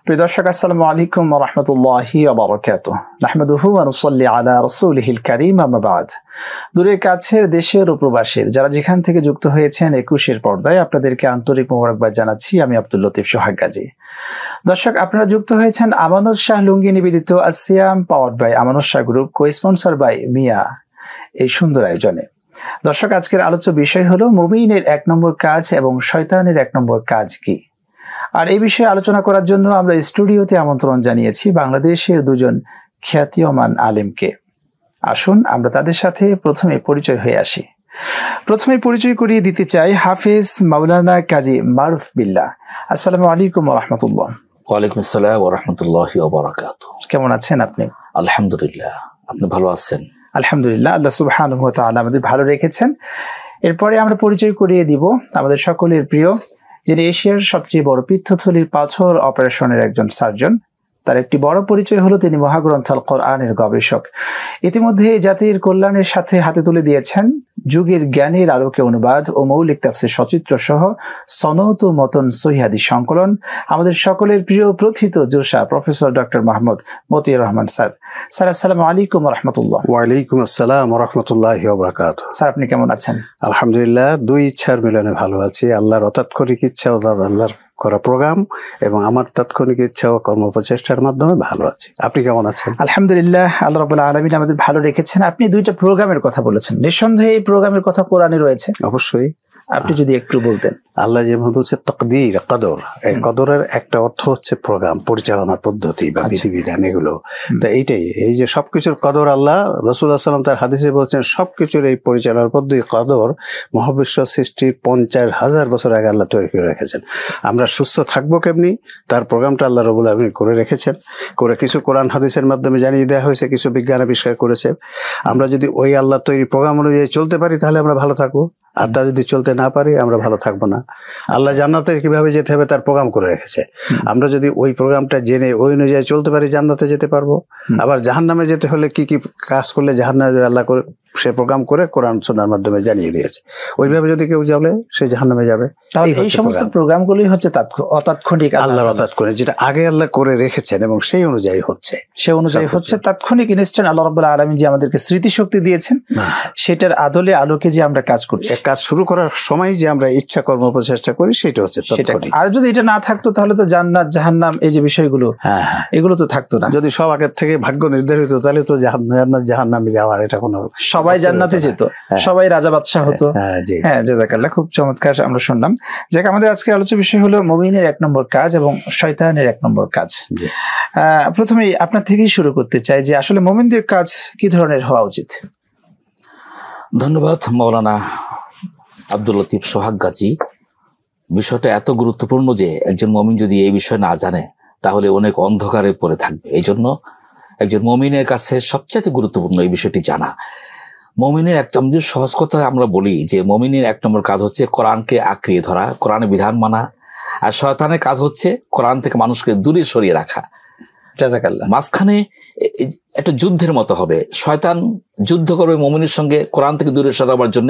প্রিয় দর্শক, আসসালামু আলাইকুম ওয়া রাহমাতুল্লাহি ওয়া বারাকাতুহু। নাহমাদুহু ওয়া নুসাল্লি আলা রাসূলিহিল কারীম, আম্মা বা'দ। দূরের কাছের, দেশের ও প্রবাসের যারা যেখান থেকে যুক্ত হয়েছেন 21-এর পর্দায়, আপনাদেরকে আন্তরিক মোবারকবাদ জানাচ্ছি। আমি আব্দুল লতিফ সোহাগ গাজী। দর্শক, আপনারা যুক্ত হয়েছেন আমানত শাহ লুঙ্গি নিবেদিত আসিয়াম, পাওয়ার্ড বাই আমানত শাহ গ্রুপ, কো-স্পন্সর বাই মিয়া, এই সুন্দর আয়োজনে। দর্শক, আজকের আলোচ্য বিষয় হলো মুমিনের 1 নম্বর কাজ এবং শয়তানের 1 নম্বর কাজ কি। আর এই বিষয়ে আলোচনা করার জন্য আমরা স্টুডিওতে আমন্ত্রণ জানিয়েছি বাংলাদেশের দুজন খ্যাতিমান আলেমকে। আসুন আমরা তাদের সাথে প্রথমে পরিচয় হয়ে আসি। প্রথমে পরিচয় করিয়ে দিতে চাই হাফেজ মাওলানা কাজী মারুফ বিল্লাহ। আসসালামু আলাইকুম ওয়া রাহমাতুল্লাহ। ওয়ালাইকুম আসসালাম ওয়া রাহমাতুল্লাহি ওয়া বারাকাতুহু। কেমন আছেন আপনি? আলহামদুলিল্লাহ, আপনি ভালো আছেন? আলহামদুলিল্লাহ, আল্লাহ সুবহানাহু ওয়া তাআলা আমাদের ভালো রেখেছেন। এরপরে আমরা পরিচয় করিয়ে দিব আমাদের সকলের প্রিয়, যিনি এশিয়ার সবচেয়ে বড় পিত্তথলির পাথর অপারেশনের একজন সার্জন। তার একটি বড় পরিচয় হলো তিনি মহাগ্রন্থ আল কোরআনের গবেষক। ইতিমধ্যে জাতির কল্যাণের সাথে হাতে তুলে দিয়েছেন যুগের জ্ঞানের আলোকে অনুবাদ ও মৌলিক তাফসীর সচিত্র সহ সনদ ও মতন সহিহ হাদিস সংকলন, আমাদের সকলের প্রিয় প্রথিত জোশা professor doctor Mohammad Matiur Rahman sir. Sir, আসসালামু আলাইকুম ওয়া রাহমাতুল্লাহ। ওয়ালাইকুম আসসালাম ওয়া রাহমাতুল্লাহি ওয়া বারাকাতুহু। স্যার, আপনি কেমন আছেন? আলহামদুলিল্লাহ, দুই ইচ্ছার মিলনে ভালো আছি। আল্লাহর অতাৎক্ষণিক ইচ্ছা ও আল্লাহর করা প্রোগ্রাম এবং আমার তাৎক্ষণিক ইচ্ছা ও কর্ম প্রচেষ্টার মাধ্যমে ভালো আছি। আপনি কেমন আছেন? আলহামদুলিল্লাহ, আল্লাহ রাব্বুল আলামিন আমাদের ভালো রেখেছেন। আপনি দুইটা প্রোগ্রামের কথা বলেছেন, নিঃসন্দেহে এই প্রোগ্রামের কথা কোরআনে রয়েছে। অবশ্যই, আপনি যদি একটু বলতেন। আল্লাহ যেমন বলছে তাকদীর, কদর, এই কদরের একটা অর্থ হচ্ছে প্রোগ্রাম, পরিচালনার পদ্ধতি বা বিধিবিধান, এগুলো। তো এইটাই, এই যে সবকিছুর কদর, আল্লাহ রাসূলুল্লাহ সাল্লাল্লাহু আলাইহি ওয়াসাল্লাম তার হাদিসে বলছেন সবকিছুর এই পরিচালনার পদ্ধতি কদর মহাবিশ্ব সৃষ্টির 50,000 বছর আগে আল্লাহ তৈরি করে রেখেছেন। আমরা সুস্থ থাকবো কেমনি, তার প্রোগ্রামটা আল্লাহ রাব্বুল আলামিন করে রেখেছেন। করে কিছু কোরআন হাদিসের মাধ্যমে জানিয়ে দেওয়া হয়েছে, কিছু বিজ্ঞান আবিষ্কার করেছে। আমরা যদি ওই আল্লাহ তৈরি প্রোগ্রাম অনুযায়ী চলতে পারি তাহলে আমরা ভালো থাকবো, আর তা যদি চলতে না পারি আমরা ভালো থাকবো না। আল্লাহ জান্নাতে কিভাবে যেতে হবে তার প্রোগ্রাম করে রেখেছে। আমরা যদি ওই প্রোগ্রামটা জেনে ওই অনুযায়ী চলতে পারি জান্নাতে যেতে পারবো। আবার জাহান্নামে যেতে হলে কি কি কাজ করলে জাহান্নামে আল্লাহ করে সে প্রোগ্রাম করে কোরআন সুন্নাহর মাধ্যমে জানিয়ে দিয়েছে। ওইভাবে যদি কেউ যাবে সে জাহান্নামে যাবে। এই সমস্ত প্রোগ্রামগুলোই হচ্ছে অতাৎক্ষণিক, আল্লাহর অতাৎক্ষণিক, যেটা আগে আল্লাহ করে রেখেছেন এবং সেই অনুযায়ী হচ্ছে, তাৎক্ষণিক ইনস্ট্যান্ট। আল্লাহ রাব্বুল আলামিন যে আমাদেরকে স্মৃতিশক্তি দিয়েছেন, সেটার আলোকে যে আমরা কাজ করছি, কাজ শুরু করার সময় যে আমরা ইচ্ছা কর্ম প্রচেষ্টা করি, সেটা হচ্ছে তাৎক্ষণিক। আর যদি এটা না থাকতো তাহলে তো জান্নাত জাহান্নাম এই যে বিষয়গুলো, এগুলো তো থাকতো না। যদি সব আগের থেকে ভাগ্য নির্ধারিত তাহলে তো জান্নাত জাহান্নামে যাওয়ার এটা কোনো, সবাই জান্নাতে যেত, সবাই রাজা বাদশাহ হতো। হ্যাঁ, জাযাকাল্লাহ, খুব চমৎকার আমরা শুনলাম। যাক, আমাদের আজকে আলোচ্য বিষয় হলো মুমিনের 1 নম্বর কাজ এবং শয়তানের 1 নম্বর কাজ। প্রথমেই আপনার থেকেই শুরু করতে চাই যে আসলে মুমিনদের কাজ কি ধরনের হওয়া উচিত? ধন্যবাদ মাওলানা আব্দুল লতিফ সোহাগ গাজী। বিষয়টা এত গুরুত্বপূর্ণ যে একজন মুমিন যদি এই বিষয় না জানে তাহলে অনেক অন্ধকারে পড়ে থাকবে। এই জন্য একজন মুমিনের কাছে সবচেয়ে গুরুত্বপূর্ণ এই বিষয়টি জানা। মুমিনের আমাদের সহজ কথা আমরা বলি যে মুমিনের 1 নম্বর কাজ হচ্ছে কোরআনকে আঁকড়িয়ে ধরা, কোরআনের বিধান মানা। আর শয়তানের কাজ হচ্ছে কোরআন থেকে মানুষকে দূরে সরিয়ে রাখা। মাঝখানে একটা যুদ্ধের মতো হবে। শয়তান যুদ্ধ করবে মুমিনের সঙ্গে কোরআন থেকে দূরে সরাবার জন্য,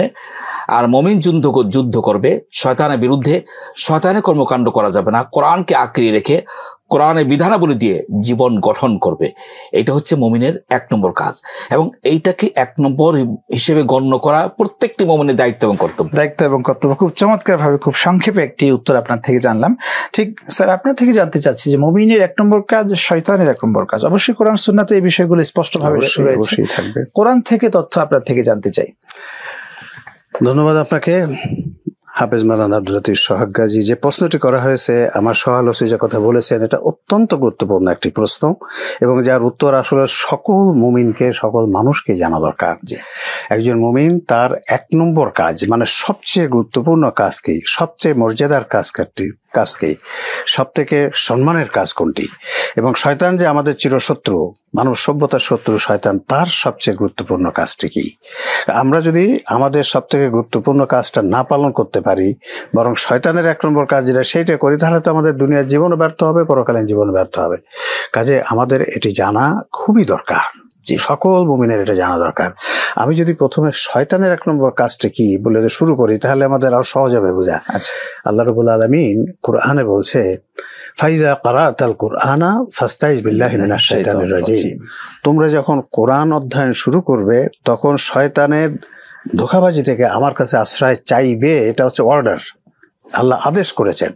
আর মুমিন যুদ্ধ করবে শয়তানের বিরুদ্ধে। শয়তানের কর্মকাণ্ড করা যাবে না, কোরআনকে আঁকড়িয়ে রেখে কোরআনের বিধানাবলী দিয়ে জীবন গঠন করবে। এটা হচ্ছে মুমিনের 1 নম্বর কাজ, এবং এইটাকে 1 নম্বর হিসেবে গণ্য করা প্রত্যেকটি মুমিনের দায়িত্ব এবং কর্তব্য। খুব চমৎকার ভাবে, খুব সংক্ষেপে একটি উত্তর আপনার থেকে জানলাম। ঠিক স্যার, আপনার থেকে জানতে চাচ্ছি যে মুমিনের 1 নম্বর কাজ, শয়তানের 1 নম্বর কাজ। অবশ্যই কোরআন সুন্নাতে এই বিষয়গুলো স্পষ্টভাবে থাকবে। কোরআন থেকে তথ্য আপনার থেকে জানতে চাই। ধন্যবাদ আপনাকে হাফেজ মাওলানা আব্দুল লতিফ সোহাগ গাজী। যে প্রশ্নটি করা হয়েছে, আমার সহালোচক যে কথা বলেছেন, এটা অত্যন্ত গুরুত্বপূর্ণ একটি প্রশ্ন এবং যার উত্তর আসলে সকল মুমিনকে, সকল মানুষকে জানা দরকার। যে একজন মুমিন তার 1 নম্বর কাজ, মানে সবচেয়ে গুরুত্বপূর্ণ কাজ কি, সবচেয়ে মর্যাদার কাজ কি, সব থেকে সম্মানের কাজ কোনটি, এবং শয়তান যে আমাদের চিরশত্রু, মানব সভ্যতার শত্রু শয়তান, তার সবচেয়ে গুরুত্বপূর্ণ কাজটি কি। আমরা যদি আমাদের সব থেকে গুরুত্বপূর্ণ কাজটা না পালন করতে পারি, বরং শয়তানের 1 নম্বর কাজ যেটা সেইটা করি, তাহলে তো আমাদের দুনিয়ার জীবনও ব্যর্থ হবে, পরকালীন জীবনও ব্যর্থ হবে। কাজে আমাদের এটি জানা খুবই দরকার, সকল মুমিনের এটা জানা দরকার। আমি যদি প্রথমে শয়তানের 1 নম্বর কাজটা কি বলে শুরু করি তাহলে আমাদের আরো সহজ হবে বোঝা। আল্লাহ রাব্বুল আলামিন কোরআনে বলছে ফাইজা কারাতাল কুরআনা ফাস্তাইজ বিল্লাহি মিনাশ শাইতানির রাজিম। তোমরা যখন কোরআন অধ্যয়ন শুরু করবে তখন শয়তানের ধোঁকাবাজি থেকে আমার কাছে আশ্রয় চাইবে। এটা হচ্ছে অর্ডার, আল্লাহ আদেশ করেছেন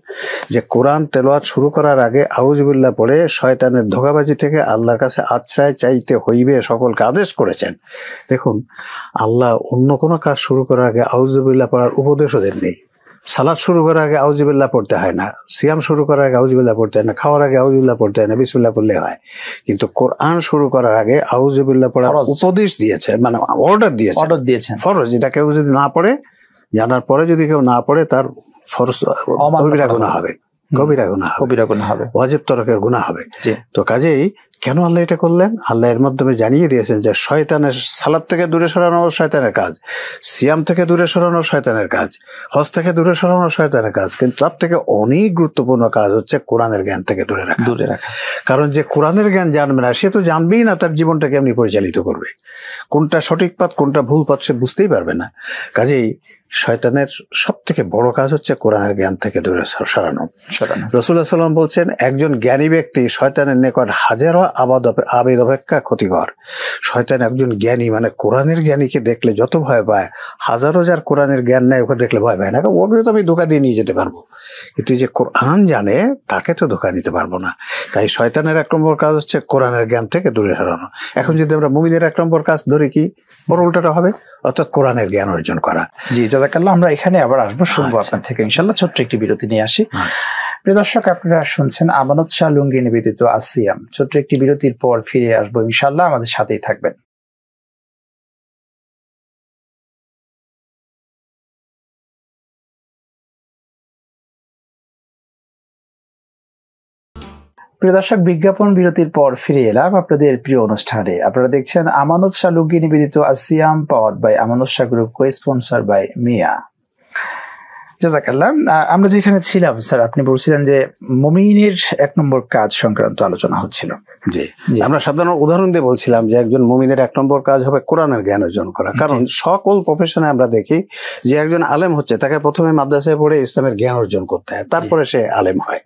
যে কোরআন তেলাওয়াত শুরু করার আগে আউযুবিল্লাহ পড়ে শয়তানের ধোঁকাবাজি থেকে আল্লাহর কাছে আশ্রয় চাইতে হইবে, সকলকে আদেশ করেছেন। দেখুন, আল্লাহ অন্য কোনো কাজ শুরু করার আগে আউযুবিল্লাহ পড়ার উপদেশও দেননি। সালাদ শুরু করার আগে আউযুবিল্লাহ পড়তে হয় না, সিয়াম শুরু করার আগে আউযুবিল্লাহ পড়তে হয় না, খাওয়ার আগে আউযুবিল্লাহ পড়তে হয় না, বিসমিল্লাহ পড়লে হয়। কিন্তু কোরআন শুরু করার আগে আউযুবিল্লাহ পড়ার উপদেশ দিয়েছেন, মানে অর্ডার দিয়েছেন, ফরজ। যেটা কেউ যদি না পড়ে, জানার পরে যদি কেউ না পড়ে, তার ফরজ কবিরা গুনাহ হবে, কবিরা গুনাহ হবে, ওয়াজিব তরকের গুনাহ হবে। তো কাজেই কেন আল্লাহ এটা করলেন? আল্লাহ এর মাধ্যমে জানিয়ে দিয়েছেন যে শয়তানের সালাত থেকে দূরে সরানো শয়তানের কাজ, সিয়াম থেকে দূরে সরানো শয়তানের কাজ, হজ থেকে দূরে সরানো শয়তানের কাজ। কিন্তু তার থেকে অনেক গুরুত্বপূর্ণ কাজ হচ্ছে কোরআনের জ্ঞান থেকে দূরে রাখা। কারণ যে কোরআনের জ্ঞান জানবে না, সে তো জানবেই না তার জীবনটা কেমনি পরিচালিত করবে, কোনটা সঠিক পথ কোনটা ভুল পথ সে বুঝতেই পারবে না। কাজেই শয়তানের সব থেকে বড় কাজ হচ্ছে কোরআনের জ্ঞান থেকে দূরে সরানো। রাসূলুল্লাহ সাল্লাল্লাহু আলাইহি ওয়াসাল্লাম বলছেন, একজন জ্ঞানী ব্যক্তি শয়তানের নিকট হাজারো আবেদ অপেক্ষা ক্ষতিকর। শয়তান একজন জ্ঞানী, মানে কোরআনের জ্ঞানীকে দেখলে যত ভয় পায়, হাজারো যার কোরআনের জ্ঞান নেই ওকে দেখলে ভয় পায় না, ওকে তো আমি ধোঁকা দিয়ে নিয়ে যেতে পারবো। কিন্তু যে কোরআন জানে তাকে তো ধোঁকা নিতে পারবো না। তাই শয়তানের 1 নম্বর কাজ হচ্ছে কোরআনের জ্ঞান থেকে দূরে সরানো। এখন যদি আমরা মুমিনের 1 নম্বর কাজ ধরি, কি বড় উল্টাটা হবে, অর্থাৎ কোরআনের জ্ঞান অর্জন করা। জি, জাযাকাল্লাহ। আমরা এখানে আবার আসবো, শুনবো আপনার থেকে ইনশাআল্লাহ। ছোট্ট একটি বিরতি নিয়ে আসি। প্রিয় দর্শক, আপনারা শুনছেন আমানত শাহ লুঙ্গি নিবেদিত আসিয়াম। ছোট্ট একটি বিরতির পর ফিরে আসবো ইনশাআল্লাহ, আমাদের সাথেই থাকবেন। প্রিয় দর্শক, বিজ্ঞাপন বিরতির পর ফিরে এলাম আপনাদের প্রিয় অনুষ্ঠানে। আপনারা দেখছেন আমানত শাহ লুঙ্গি নিবেদিত আসিয়াম, পাওয়ার্ড বাই আমানত শাহ গ্রুপ, কো-স্পন্সর বাই মিয়া। জাযাকাল্লাহ। আমরা যেখানে ছিলাম স্যার, আপনি বলছিলেন যে মুমিনের 1 নম্বর কাজ সংক্রান্ত আলোচনা হচ্ছিল। জি, আমরা সাধারণ উদাহরণ দিয়ে বলছিলাম যে একজন মুমিনের 1 নম্বর কাজ হবে কোরআনের জ্ঞান অর্জন করা। কারণ সকল প্রফেশনে আমরা দেখি যে একজন আলেম হচ্ছে, তাকে প্রথমে মাদ্রাসায় পড়ে ইসলামের জ্ঞান অর্জন করতে হয়, তারপরে সে আলেম হয়।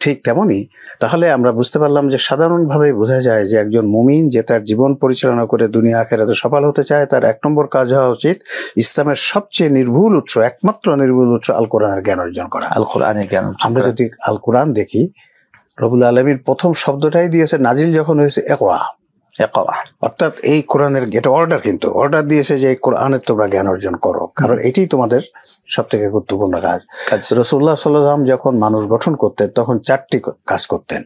ঠিক তেমনই তাহলে আমরা বুঝতে পারলাম যে সাধারণভাবে বোঝা যায় যে একজন মুমিন যে তার জীবন পরিচালনা করে দুনিয়া আখিরাতে সফল হতে চায়, তার 1 নম্বর কাজ হওয়া উচিত ইসলামের সবচেয়ে নির্ভুল উৎস, একমাত্র নির্ভুল উৎস আল কোরআনের জ্ঞান অর্জন করা। আল কোরআনের জ্ঞান। আমরা যদি আল কোরআন দেখি, রব্বুল আলামিন প্রথম শব্দটাই দিয়েছে নাজিল যখন হয়েছে ইকরা, অর্থাৎ এই কোরআনের এটা অর্ডার, কিন্তু অর্ডার দিয়েছে যে এই কোরআনের তোমরা জ্ঞান অর্জন করো, কারণ এটাই তোমাদের সব থেকে গুরুত্বপূর্ণ কাজ। রাসূলুল্লাহ সাল্লাল্লাহু আলাইহি ওয়াসাল্লাম যখন মানুষ গঠন করতেন তখন 4টি কাজ করতেন।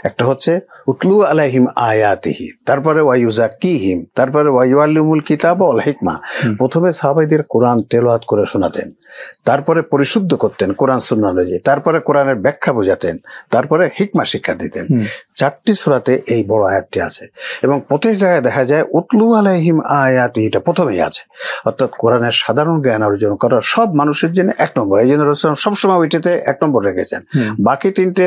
একটা হচ্ছে উতলু আলাইহিম আয়াতিহি, তারপরে ওয়ায়ুযাক্কিহিম, তারপরে ওয়ায়ুআল্লিমুল কিতাব ওয়াল হিকমা। প্রথমে সাহাবাইদের কোরআন তেলাওয়াত করে শোনাতেন, তারপরে পরিশুদ্ধ করতেন কোরআন সুন্নাহ অনুযায়ী, তারপরে কোরআনের ব্যাখ্যা বোঝাতেন, তারপরে হিকমা শিক্ষা দিতেন। 4টি সূরাতে এই বড় আয়াতটি আছে এবং প্রত্যেক জায়গায় দেখা যায় উতলু আলাইহিম আয়াতিহি এটা প্রথমেই আছে। অর্থাৎ কোরআনের সাধারণ জ্ঞান অর্জন করা সব মানুষের জন্য 1 নম্বর। এই জন্য রাসূল সবসময় ওইটাতে 1 নম্বর রেখেছেন। বাকি 3টে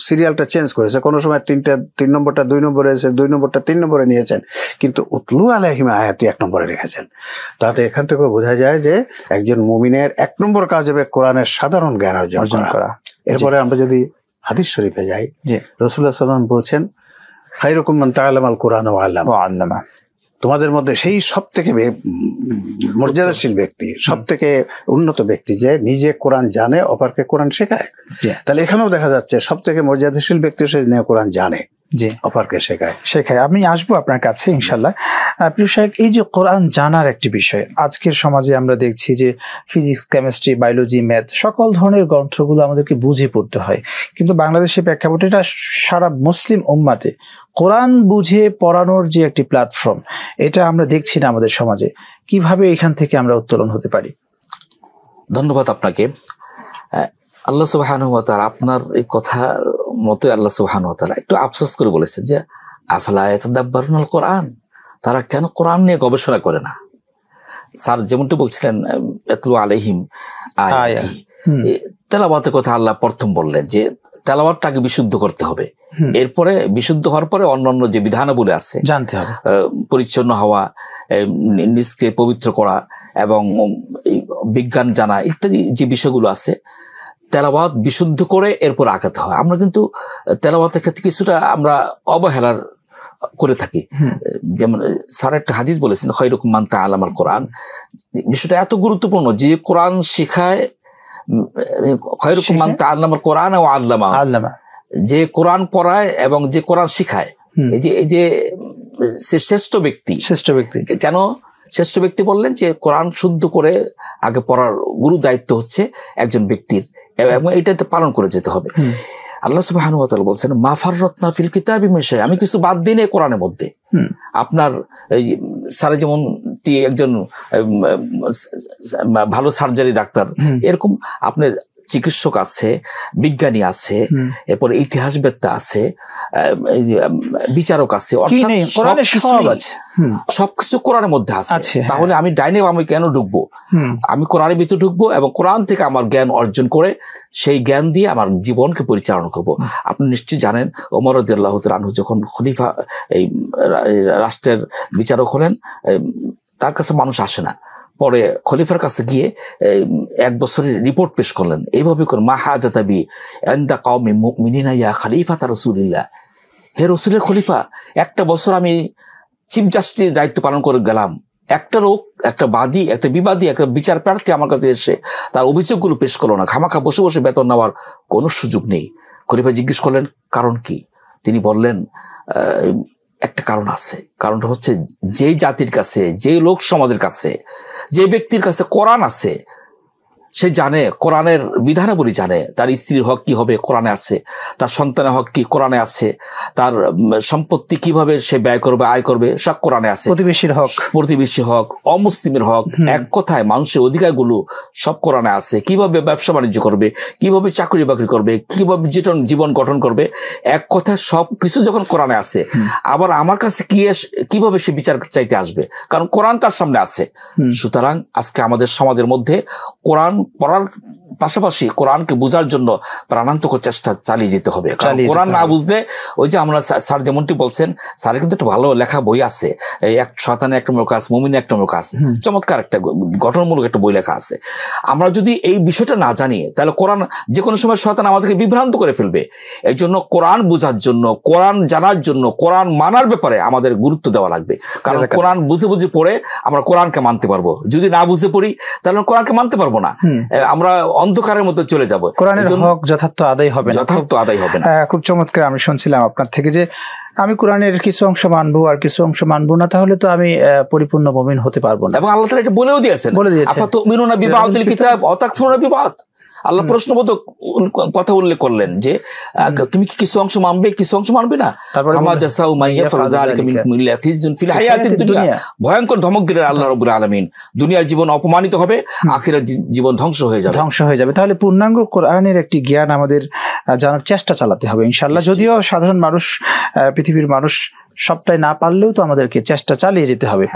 সিরিয়ালটা চেঞ্জ করেছে, কোনো সময় 3 নম্বরটা 2 নম্বরে এসে 2 নম্বরটা 3 নম্বরে নিয়েছেন, কিন্তু উতলু আলাইহিম আয়াতি 1 নম্বরে রেখেছেন। তাতে এখান থেকে বোঝা যায় যে একজন মুমিনের 1 নম্বর কাজ হবে কোরআনের সাধারণ জ্ঞান অর্জন করা। এরপরে আমরা যদি হাদিস শরীফে যাই, রাসূলুল্লাহ সাল্লাল্লাহু আলাইহি ওয়াসাল্লাম বলছেন, খায়রুকুম মান তাআল্লামাল কুরআন ওয়া আল্লামা। তোমাদের মধ্যে সেই সব থেকে মর্যাদাশীল ব্যক্তি, সব থেকে উন্নত ব্যক্তি যে নিজে কোরআন জানে, অপরকে কোরআন শেখায়। তাহলে এখানেও দেখা যাচ্ছে সব থেকে মর্যাদাশীল ব্যক্তি সে কোরআন জানে, অপরকে শেখায়। আমি আসবো আপনার কাছে ইনশাল্লাহ। প্রিয় শাইখ, এই যে কোরআন জানার একটি বিষয়, আজকের সমাজে আমরা দেখছি যে ফিজিক্স, কেমিস্ট্রি, বায়োলজি, ম্যাথ সকল ধরনের গ্রন্থগুলো আমাদেরকে বুঝে পড়তে হয়, কিন্তু বাংলাদেশের প্রেক্ষাপটে এটা সারা মুসলিম উম্মাতে কোরআন বুঝে পড়ানোর যে একটি প্ল্যাটফর্ম, এটা আমরা দেখছি না আমাদের সমাজে। কিভাবে এখান থেকে আমরা উত্তোলন হতে পারি? ধন্যবাদ আপনাকে। আল্লাহ সুবহানাহু ওয়া তাআলা আপনার এই কথার মতে আল্লাহ সুবহানাহু ওয়া তাআলা একটু আফসোস করে বলেছেন যে আফালা ইয়াতাদাব্বারুনাল কোরআন, তারা কেন কোরআন নিয়ে গবেষণা করে না। স্যার যেমনটি বলছিলেন ইয়াতলু আলাইহিম আয়াতি, তেলাওয়াতের কথা আল্লাহ প্রথম বললেন যে তেলাওয়াতটাকে বিশুদ্ধ করতে হবে, এরপরে বিশুদ্ধ হওয়ার পরে অন্যান্য যে বিধানাবলী আছে জানতে হবে, পরিচ্ছন্ন হওয়া, নিজকে পবিত্র করা এবং বিজ্ঞান জানা ইত্যাদি যে বিষয়গুলো আছে তেলাওয়াত বিশুদ্ধ করে এরপর আগাতে হয়। আমরা কিন্তু তেলাওয়াতের ক্ষেত্রে কিছুটা আমরা অবহেলার করে থাকি। যেমন স্যার একটা হাদিস বলেছেন, খায়রুকুম মান তাআল্লামাল কোরআন। বিষয়টা এত গুরুত্বপূর্ণ যে কোরআন শিখায়, খায়রুকুম মান তাআল্লামাল কোরআন ওয়া আল্লামা, যে কোরআন পড়ায় এবং যে কোরআন শিখায়, এই যে শ্রেষ্ঠ ব্যক্তি। কেন শ্রেষ্ঠ ব্যক্তি বললেন? যে কোরআন শুদ্ধ করে আগে পড়ার গুরু দায়িত্ব হচ্ছে একজন ব্যক্তির, এবং এটা পালন করে যেতে হবে। আল্লাহ সুবহানাহু ওয়া তাআলা বলছেন, মা ফাররাতনা ফিল কিতাবি মিন শাই, আমি কিছু বাদ দিই না কোরআনের মধ্যে। আপনার এই স্যার যেমন একজন ভালো সার্জারি ডাক্তার, এরকম আপনার চিকিৎসক আছে, বিজ্ঞানী আছে, এরপরে ইতিহাসবেত্তা আছে, বিচারক আছে, সবকিছু কোরআনের মধ্যে আছে। তাহলে আমি ডাইনে বামে কেন ঢুকবো? আমি কোরআনের ভিতরে ঢুকবো এবং কোরআন থেকে আমার জ্ঞান অর্জন করে সেই জ্ঞান দিয়ে আমার জীবনকে পরিচালনা করব। আপনি নিশ্চয়ই জানেন, ওমর রাদিয়াল্লাহু তাআলা আনহু যখন খলিফা, এই রাষ্ট্রের বিচারক হলেন, তার কাছে মানুষ আসে না। পরে খলিফার কাছে গিয়ে 1 বছরের রিপোর্ট পেশ করলেন, এইভাবে করে, মা হাজাতাবি ইনদা কওমি মুমিনিনা ইয়া খলিফাতা রাসূলিল্লাহ, হে রাসূলের খলিফা, 1 বছর আমি চিফ জাস্টিস দায়িত্ব পালন করে গেলাম, একটা লোক, একটা বাদী, একটা বিবাদী, একটা বিচার প্রার্থী আমার কাছে এসে তার অভিযোগগুলো পেশ করলো না, খামাখা বসে বসে বেতন নেওয়ার কোনো সুযোগ নেই। খলিফা জিজ্ঞেস করলেন, কারণ কি? তিনি বললেন, একটা কারণ আছে। কারণটা হচ্ছে, যেই জাতির কাছে, যে লোক সমাজের কাছে, যে ব্যক্তির কাছে কোরআন আছে, সে জানে, কোরআনের বিধানাবলী জানে, তার স্ত্রীর হক কি হবে কোরআনে আছে, তার সন্তানের হক কি কোরআনে আছে, তার সম্পত্তি কিভাবে সে ব্যয় করবে, আয় করবে, সব কোরআনে আছে, প্রতিবেশী হক, অমুসলিমের হক, এক কথায় মানুষের অধিকারগুলো সব কোরআনে আছে। কিভাবে ব্যবসা বাণিজ্য করবে, কিভাবে চাকরি বাকরি করবে, কিভাবে জীবন গঠন করবে, এক কথায় সব কিছু যখন কোরআনে আছে, আবার আমার কাছে কিভাবে সে বিচার চাইতে আসবে? কারণ কোরআন তার সামনে আছে। সুতরাং আজকে আমাদের সমাজের মধ্যে কোরআন পড়ার পাশাপাশি কোরআনকে বোঝার জন্য প্রাণান্তক চেষ্টা চালিয়ে যেতে হবে। কারণ কোরআন না বুঝলে, ওই যে আমরা স্যার যেমনটি বলছেন, স্যারের কিন্তু একটা ভালো লেখা বই আছে, এই শয়তানের 1 নম্বর কাজ, মুমিনের 1 নম্বর কাজ, চমৎকার একটা গঠনমূলক একটা বই লেখা আছে। আমরা যদি এই বিষয়টা না জানি, তাহলে কোরআন যে কোনো সময় শয়তান আমাদেরকে বিভ্রান্ত করে ফেলবে। এই জন্য কোরআন বোঝার জন্য, কোরআন জানার জন্য, কোরআন মানার ব্যাপারে আমাদের গুরুত্ব দেওয়া লাগবে। কারণ কোরআন বুঝে বুঝে পড়ে আমরা কোরআনকে মানতে পারবো, যদি না বুঝে পড়ি তাহলে কোরআনকে মানতে পারবো না, আমরা অন্ধকারের মধ্যে চলে যাবো। কোরআনের হক যথার্থ আদায় হবে না। খুব চমৎকার। আমি শুনছিলাম আপনার থেকে যে আমি কোরআনের কিছু অংশ মানবো আর কিছু অংশ মানবো না, তাহলে তো আমি পরিপূর্ণ মুমিন হতে পারবো না। এবং আল্লাহ তাআলা এটা বলে দিয়েছেন, আফাতুমিনুনা বিবাদিল কিতাব ওয়া তাকফুরুনা বিবাদ। আল্লাহ প্রশ্নবোধক কথা উল্লেখ করলেন যে তুমি কি কিছু অংশ মানবে, কিছু অংশ মানবে না। ভয়ঙ্কর ধমক দিলেন আল্লাহ রাব্বুল আলামিন, দুনিয়ার জীবন অপমানিত হবে, আখিরাত জীবন ধ্বংস হয়ে যাবে। তাহলে পূর্ণাঙ্গ কোরআনের একটি জ্ঞান আমাদের জানার চেষ্টা চালাতে হবে ইনশাআল্লাহ। যদিও সাধারণ মানুষ, পৃথিবীর মানুষ সবটাই না পারলেও তো আমাদেরকে চেষ্টা চালিয়ে যেতে হবে।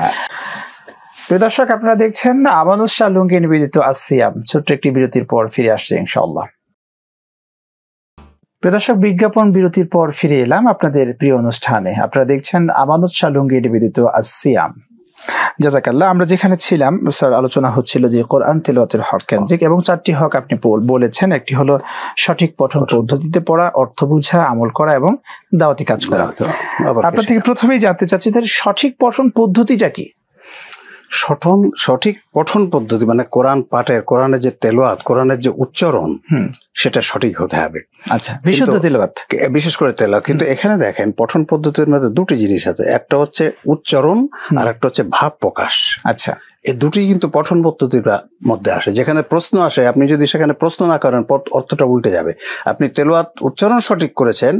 প্রিয় দর্শক, আপনারা দেখছেন আমানুস শাহ লুঙ্গি নিবেদিত আসিয়াম। ছোট্ট একটি বিরতির পর ফিরে আসছে ইনশাআল্লাহ। প্রিয় দর্শক, বিজ্ঞাপন বিরতির পর ফিরে এলাম আপনাদের প্রিয় অনুষ্ঠানে। আপনারা দেখছেন আমানুস শাহ লুঙ্গি নিবেদিত আসিয়াম। জাযাকাল্লাহ। আমরা যেখানে ছিলাম, স্যার আলোচনা হচ্ছিল যে কোরআন তেলাওয়াতের হক কেন্দ্রিক, এবং 4টি হক আপনি বলেছেন। একটি হলো সঠিক পঠন পদ্ধতিতে পড়া, অর্থ বোঝা, আমল করা এবং দাওয়াতি কাজ করা। আপনার থেকে প্রথমেই জানতে চাচ্ছি, তাহলে সঠিক পঠন পদ্ধতিটা কি? সঠিক পঠন পদ্ধতি মানে কোরআন পাঠের, কোরআনের যে তেলাওয়াত, কোরআনের যে উচ্চারণ, সেটা সঠিক হতে হবে। আচ্ছা, বিশুদ্ধ তেলাওয়াত, বিশেষ করে তেলাওয়াত। কিন্তু এখানে দেখেন, পঠন পদ্ধতির মধ্যে 2টি জিনিস আছে, একটা হচ্ছে উচ্চারণ আর একটা হচ্ছে ভাব প্রকাশ। আচ্ছা, এই দুটি কিন্তু পঠন পদ্ধতির মধ্যে আসে। যেখানে প্রশ্ন আসে, আপনি যদি সেখানে প্রশ্ন না করেন, অর্থটা উল্টে যাবে। আপনি তেলাওয়াত উচ্চারণ সঠিক করেছেন,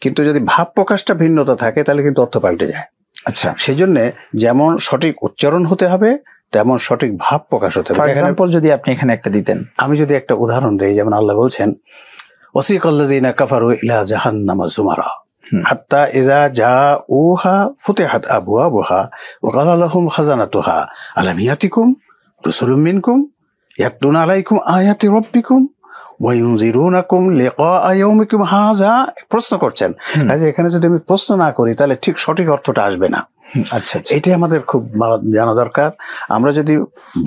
কিন্তু যদি ভাব প্রকাশটা ভিন্নতা থাকে, তাহলে কিন্তু অর্থ পাল্টে যায়। আচ্ছা, সেই জন্য যেমন সঠিক উচ্চারণ হতে হবে, তেমন সঠিক ভাব প্রকাশ হতে হবে। এক্সাম্পল যদি আপনি এখানে একটা দিতেন। আমি যদি একটা উদাহরণ দেই, যেমন আল্লাহ বলছেন, ওয়াসিকাল্লাযীনা কাফারু ইলা জাহান্নামা যুমারা হাত্তা ইযা জাউহা ফুতিহাত আবওয়াবুহা ওয়া ক্বালা লাহুম খাজানাতুহা আলাম ইয়াতিকুম রাসূলুম মিনকুম ইয়াতলুনা আলাইকুম আয়াতি রাব্বিকুম ওয়া ইউনযিরুনাকুম লিকা ইয়াউমিকুম হাযা। প্রশ্ন করছেন। কাজে এখানে যদি আমি প্রশ্ন না করি, তাহলে ঠিক সঠিক অর্থটা আসবে না। আচ্ছা, এটাই আমাদের খুব জানা দরকার। আমরা যদি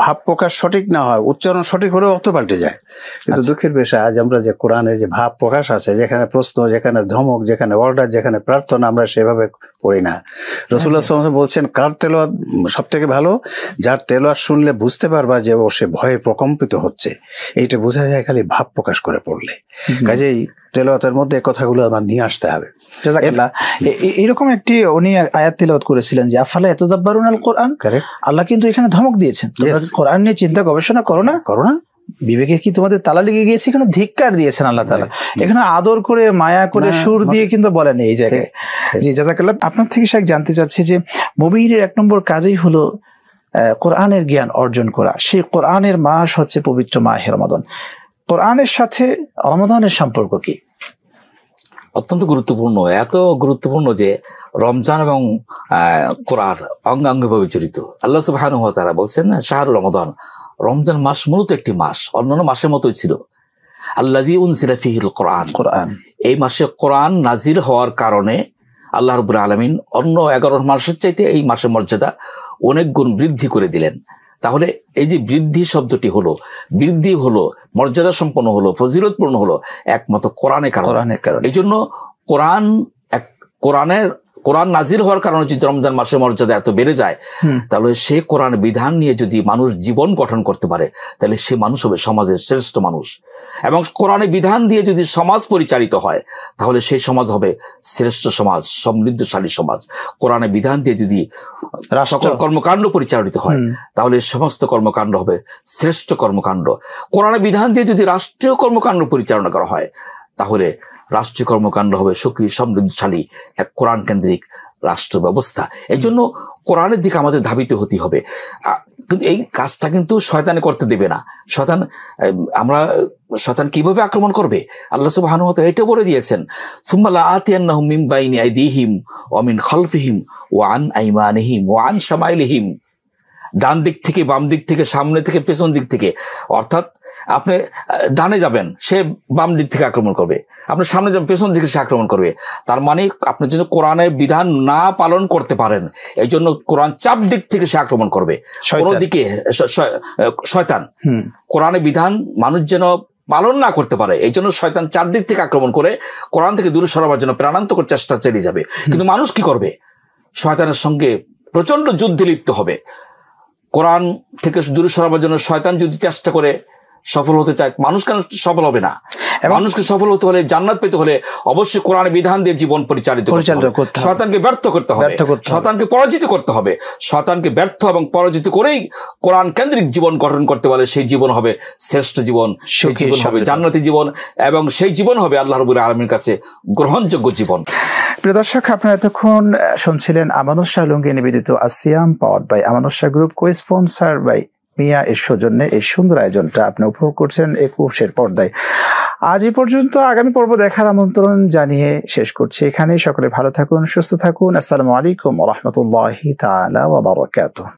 ভাব প্রকাশ সঠিক না হয়, উচ্চারণ সঠিক হলেও অর্থ পাল্টে যায়। কিন্তু দুঃখের বিষয় আজ আমরা যে কোরআনে যে ভাব প্রকাশ আছে, যেখানে প্রশ্ন, যেখানে ধমক, যেখানে অর্ডার, যেখানে প্রার্থনা, আমরা সেভাবে পড়ি না। রাসূলুল্লাহ সাল্লাল্লাহু আলাইহি ওয়াসাল্লাম বলছেন, কার তেলাওয়াত সব থেকে ভালো? যার তেলাওয়াত শুনলে বুঝতে পারবা যে ও সে ভয়ে প্রকম্পিত হচ্ছে। এইটা বোঝা যায় খালি ভাব প্রকাশ করে পড়লে। কাজেই তেলাওয়াতের মধ্যে কথাগুলো আমার নিয়ে আসতে হবে। জাযাকাল্লাহ। এরকম একটি উনি আয়াত তিলাওয়াত করেছিলেন যে আফালা ইয়াতাদাব্বারুনাল কোরআন। আল্লাহ কিন্তু এখানে ধমক দিয়েছেন, তোমরা কোরআন নিয়ে চিন্তা গবেষণা করো না। বিবেকে কি তোমাদের তালা লেগে গিয়েছে? এখানে ধিক্কার দিয়েছেন আল্লাহ তাআলা। এখানে আদর করে, মায়া করে, সুর দিয়ে কিন্তু বলেন এই জায়গায়। জি, জাযাকাল্লাহ। আপনার থেকে শাইখ জানতে চাচ্ছি যে মুমিনের 1 নম্বর কাজই হলো কোরআনের জ্ঞান অর্জন করা। সেই কোরআনের মাস হচ্ছে পবিত্র মাহে রমাদান। কোরআনের সাথে রমাদানের সম্পর্ক কি? অত্যন্ত গুরুত্বপূর্ণ, এত গুরুত্বপূর্ণ যে রমজান এবং কোরআন অঙ্গাঙ্গভাবে জড়িত। আল্লাহ সুবহানাহু ওয়া তাআলা বলছেন শাহরুর রমাদান, রমজান মাস মূলত একটি মাস, অন্যান্য মাসের মতোই ছিল। আল্লাযী উনজিলা ফীহিল কোরআন, এই মাসে কোরআন নাজিল হওয়ার কারণে আল্লাহ রাব্বুল আলামিন অন্য 11 মাসের চাইতে এই মাসের মর্যাদা অনেক গুণ বৃদ্ধি করে দিলেন। তাহলে এই যে বৃদ্ধি শব্দটি হলো, বৃদ্ধি হলো, মর্যাদা সম্পন্ন হলো, ফজিলতপূর্ণ হলো একমাত্র কোরআনের কারণে। এই জন্য কোরআন নাজিল হওয়ার কারণে যদি রমজান মাসের মর্যাদা এত বেড়ে যায়, তাহলে সে কোরআন বিধান নিয়ে যদি মানুষ জীবন গঠন করতে পারে, তাহলে সে মানুষ হবে সমাজের শ্রেষ্ঠ মানুষ। এবং কোরআনের বিধান দিয়ে যদি সমাজ পরিচালিত হয়, তাহলে সেই সমাজ হবে শ্রেষ্ঠ সমাজ, সমৃদ্ধশালী সমাজ। কোরআনের বিধান দিয়ে যদি সকল কর্মকাণ্ড পরিচালিত হয়, তাহলে সমস্ত কর্মকাণ্ড হবে শ্রেষ্ঠ কর্মকাণ্ড। কোরআনের বিধান দিয়ে যদি রাষ্ট্রীয় কর্মকাণ্ড পরিচালনা করা হয়, তাহলে রাষ্ট্রীয় কর্মকাণ্ড হবে সুখী, সমৃদ্ধশালী এক কোরআন কেন্দ্রিক রাষ্ট্র ব্যবস্থা। এই জন্য কোরআনের দিকে আমাদের ধাবিত হতে হবে। কিন্তু এই কাজটা কিন্তু শয়তানে করতে দেবে না। শয়তান কিভাবে আক্রমণ করবে? আল্লাহ সুবহানাহু ওয়া তাআলা এটা বলে দিয়েছেন, সুম্মা লাআতিয়ান্নাহুম মিন বাইনি আইদিহিম ওয়া মিন খালফিহিম ওয়া আন আইমানিহিম ওয়া আন শামাইলিহিম। ডান দিক থেকে, বাম দিক থেকে, সামনে থেকে, পেছন দিক থেকে। অর্থাৎ আপনি ডানে যাবেন, সে বাম দিক থেকে আক্রমণ করবে। আপনি সামনে যাবেন, পেছন দিকে সে আক্রমণ করবে। তার মানে আপনি যদি কোরআনের বিধান না পালন করতে পারেন, এই জন্য কোরআন চাপ দিক থেকে সে আক্রমণ করবে। কোনো দিকে শয়তান কোরআনের বিধান মানুষ যেন পালন না করতে পারে, এই জন্য শয়তান চারদিক থেকে আক্রমণ করে কোরআন থেকে দূরে সরাবার জন্য প্রাণান্তকর চেষ্টা চালিয়ে যাবে। কিন্তু মানুষ কি করবে? শয়তানের সঙ্গে প্রচন্ড যুদ্ধে লিপ্ত হবে। কোরআন থেকে দূরে সরাবার জন্য শয়তান যদি চেষ্টা করে সফল হতে চায়, মানুষ কেন সফল হবে না? মানুষকে সফল হতে হলে, জান্নাত পেতে হলে অবশ্যই কোরআনের বিধান দিয়ে জীবন পরিচালিত করতে হবে। শয়তানকে ব্যর্থ করতে হবে, শয়তানকে পরাজিত করতে হবে। শয়তানকে ব্যর্থ এবং পরাজিত করেই কোরআন কেন্দ্রিক জীবন গঠন করতে পারলে সেই জীবন হবে শ্রেষ্ঠ জীবন, সেই জীবন হবে জান্নাতি জীবন, এবং সেই জীবন হবে আল্লাহ রাব্বুল আলামিনের কাছে গ্রহণযোগ্য জীবন। প্রিয় দর্শক, আপনারা এতক্ষণ শুনছিলেন আমানুর শাহ লুঙ্গি নিবেদিত আসিয়াম powered by Amanur Shah group, co-sponsor by Miah এর সৌজন্যে এই সুন্দর আয়োজনটা আপনি উপভোগ করছেন একুশের পর্দায়। আজ এই পর্যন্ত, আগামী পর্ব দেখার আমন্ত্রণ জানিয়ে শেষ করছি এখানে। সকলে ভালো থাকুন, সুস্থ থাকুন। আসসালামু আলাইকুম ওয়া রাহমাতুল্লাহি তাআলা ওয়া বারাকাতুহু।